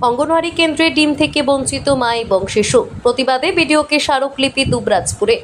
অঙ্গনওয়াড়ি কেন্দ্রে ডিম থেকে বঞ্চিত মা এবং শিশু। প্রতিবাদে ভিডিওকে স্মারকলিপি দুবরাজপুরে।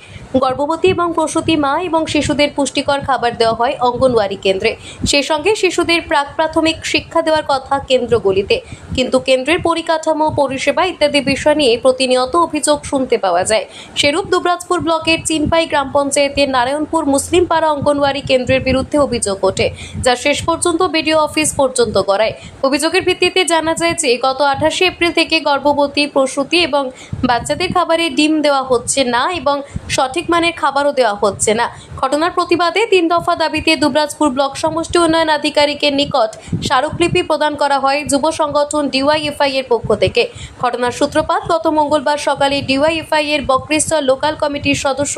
গর্ভবতী এবং প্রসূতি মা এবং শিশুদের পুষ্টিকর খাবার দেওয়া হয় অঙ্গনওয়াড়ি কেন্দ্রে। সেই সঙ্গে শিশুদের প্রাক প্রাথমিক শিক্ষা দেওয়ার কথা কেন্দ্রগুলিতে, কিন্তু কেন্দ্রের পরিকাঠামো, পরিষেবা ইত্যাদি বিষয় নিয়ে প্রতিনিয়ত অভিযোগ শুনতে পাওয়া যায়। সেরূপ দুবরাজপুর ব্লকের চিনপাই গ্রাম পঞ্চায়েতের নারায়ণপুর মুসলিম পাড়া অঙ্গনওয়াড়ি কেন্দ্রের বিরুদ্ধে অভিযোগ ওঠে, যা শেষ পর্যন্ত বিডিও অফিস পর্যন্ত গড়ায়। অভিযোগের ভিত্তিতে জানা যায় যে গত 28 এপ্রিল থেকে গর্ভবতী, প্রসূতি এবং বাচ্চাদের খাবারে ডিম দেওয়া হচ্ছে না এবং সঠিক মানের খাবারও দেওয়া হচ্ছে না। ঘটনার প্রতিবাদে 3 দফা দাবিতে দুবরাজপুর ব্লক সমষ্টি উন্নয়ন আধিকারিকের নিকট স্মারকলিপি প্রদান করা হয় যুব সংগঠন ডিওয়াইএফআই এর পক্ষ থেকে। ঘটনার সূত্রপাত গত মঙ্গলবার সকালে ডিওয়াইএফআই এর বকরিশ্বর লোকাল কমিটির সদস্য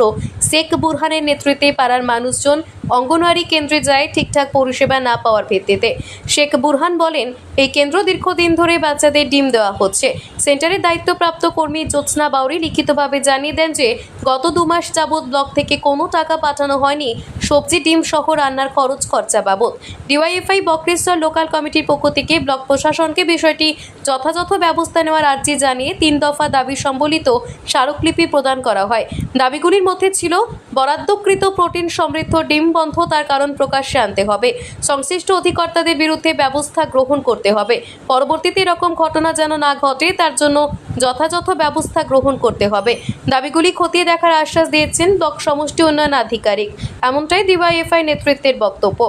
শেখ বুরহানের নেতৃত্বে পাড়ার মানুষজন অঙ্গনওয়াড়ি কেন্দ্রে যায় ঠিকঠাক পরিষেবা না পাওয়ার ভিত্তিতে। শেখ বুরহান বলেন, এই কেন্দ্র দীর্ঘদিন ধরে বাচ্চাদের ডিম দেওয়া হচ্ছে। সেন্টারের দায়িত্বপ্রাপ্ত কর্মী জ্যোৎস্না বাউরি লিখিতভাবে জানিয়ে দেন যে গত 2 মাস যাবৎ ব্লক থেকে কোনো টাকা পাঠানো হয়নি সবজি, ডিম সহ রান্নার খরচা বাবদ। ডিওয়াইএফআই বকরিশ্বর লোকাল কমিটির পক্ষ থেকে ব্লক প্রশাসনকে বিষয়টি যথাযথ ব্যবস্থা নেওয়ার আর্জি জানিয়ে 3 দফা দাবি সম্বলিত স্মারকলিপি প্রদান করা হয়। দাবিগুলির মধ্যে ছিল বরাদ্দকৃত প্রোটিন সমৃদ্ধ ডিম বন্ধ, তার কারণ প্রকাশ্যে আনতে হবে, সংশ্লিষ্ট অধিকর্তাদের বিরুদ্ধে ব্যবস্থা গ্রহণ করতে হবে, পরবর্তীতে এরকম ঘটনা যেন না ঘটে তার জন্য যথাযথ ব্যবস্থা গ্রহণ করতে হবে। দাবিগুলি খতিয়ে দেখার আশ্বাস দিয়েছেন ব্লক সমষ্টি উন্নয়ন আধিকারিক। এমনটাই ডিওয়াইএফআই নেতৃত্বের বক্তব্য।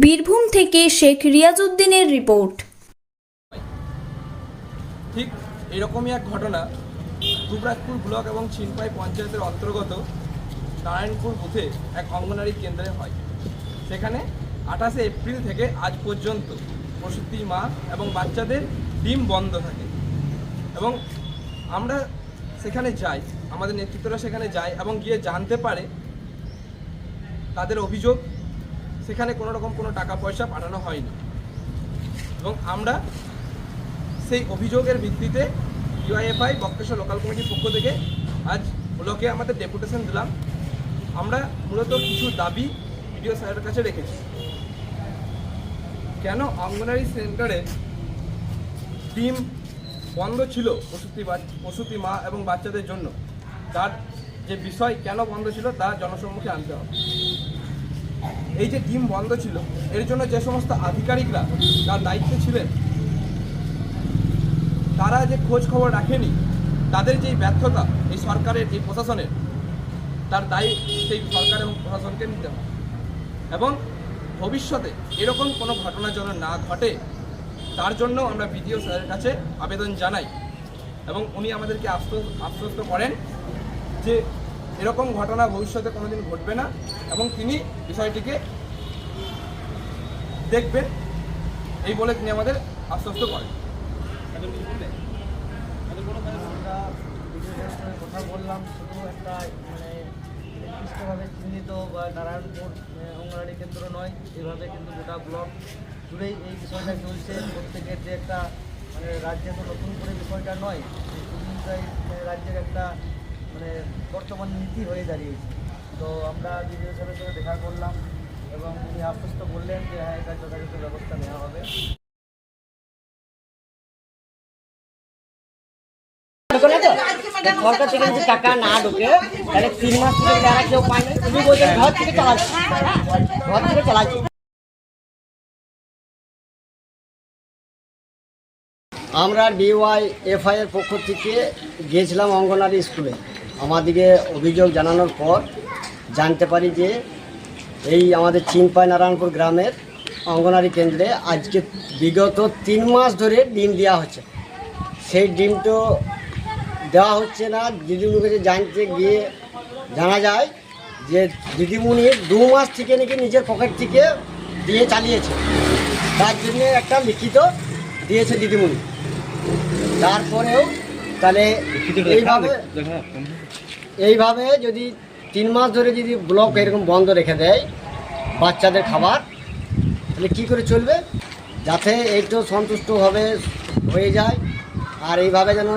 বীরভূম থেকে শেখ রিয়াজউদ্দিনের রিপোর্ট। ঠিক এরকমই এক ঘটনা দুবরাজপুর ব্লক এবং চিনপাই পঞ্চায়েতের অন্তর্গত নারায়ণপুর বুথে এক অঙ্গনওয়াড়ি কেন্দ্রে হয়। সেখানে 28 এপ্রিল থেকে আজ পর্যন্ত প্রসূতি মা এবং বাচ্চাদের ডিম বন্ধ থাকে এবং আমরা সেখানে যাই, আমাদের নেতৃত্বরা সেখানে যায় এবং গিয়ে জানতে পারে তাদের অভিযোগ সেখানে কোনো রকম কোনো টাকা পয়সা পাঠানো হয়নি এবং আমরা সেই অভিযোগের ভিত্তিতে ডিওয়াইএফআই বক্রেশ্বর লোকাল কমিটির পক্ষ থেকে আজ ব্লকে আমাদের ডেপুটেশন দিলাম। আমরা মূলত কিছু দাবি বিডিও স্যারের কাছে রেখেছি। কেন অঙ্গনওয়াড়ি সেন্টারে ডিম বন্ধ ছিল প্রসূতি মা এবং বাচ্চাদের জন্য, তার যে বিষয় কেন বন্ধ ছিল তা জনসম্মুখে আনতে হবে। এই যে ডিম বন্ধ ছিল এর জন্য যে সমস্ত আধিকারিকরা তার দায়িত্বে ছিলেন তারা যে খোঁজ খবর রাখেনি, তাদের যেই ব্যর্থতা এই সরকারের, এই প্রশাসনের, তার দায়ী সেই সরকার এবং প্রশাসনকে নিতে হবে এবং ভবিষ্যতে এরকম কোনো ঘটনা যেন না ঘটে তার জন্য আমরা বিডিও স্যারের কাছে আবেদন জানাই এবং উনি আমাদেরকে আশ্বস্ত করেন যে এরকম ঘটনা ভবিষ্যতে কোনোদিন ঘটবে না এবং তিনি বিষয়টিকে দেখবেন, এই বলে তিনি আমাদের আশ্বস্ত করেন। আমরা কথা বললাম, শুধু একটা নির্দিষ্টভাবে চিহ্নিত বা নারায়ণপুর অঙ্গনওয়াড়ি কেন্দ্র নয়, এভাবে কিন্তু গোটা ব্লক জুড়েই এই বিষয়টা চলছে। প্রত্যেকের যে একটা রাজ্যে তো নতুন করে বিষয়টা নয়, রাজ্যের একটা বর্তমান নীতি হয়ে দাঁড়িয়েছে। তো আমরা বিডিও সাহেবের সাথে দেখা করলাম এবং উনি আশ্বস্ত বললেন যে হ্যাঁ, এটা যথাযথ ব্যবস্থা নেওয়া হবে। সরকার থেকে যদি টাকা না ঢোকে তাহলে 3 মাস থেকে যারা কেউ পায় না, তুমি বলছেন ঘর থেকে চালাচ্ছে, ঘর থেকে চালাচ্ছে। আমরা ডিওয়াইএফআই এর পক্ষ থেকে গিয়েছিলাম অঙ্গনওয়াড়ি স্কুলে। আমাদেরকে অভিযোগ জানানোর পর জানতে পারি যে এই আমাদের চিনপাই নারায়ণপুর গ্রামের অঙ্গনওয়াড়ি কেন্দ্রে আজকে বিগত 3 মাস ধরে ডিম দেওয়া হচ্ছে। সেই ডিম তো দেওয়া হচ্ছে না। দিদিমণির কাছে জানতে গিয়ে জানা যায় যে দিদিমণি 2 মাস থেকে নাকি নিজের পকেট থেকে দিয়ে চালিয়েছে, তার জন্য একটা লিখিত দিয়েছে দিদিমণি। তারপরেও তাহলে এইভাবে যদি 3 মাস ধরে যদি ব্লক এরকম বন্ধ রেখে দেয় বাচ্চাদের খাবার, তাহলে কী করে চলবে? যাতে একটু সন্তুষ্টভাবে হয়ে যায় আর এইভাবে যেন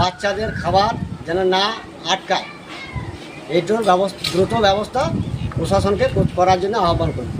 বাচ্চাদের খাবার যেন না আটকায়, এইটার দ্রুত ব্যবস্থা প্রশাসনকে করার জন্য আহ্বান করি।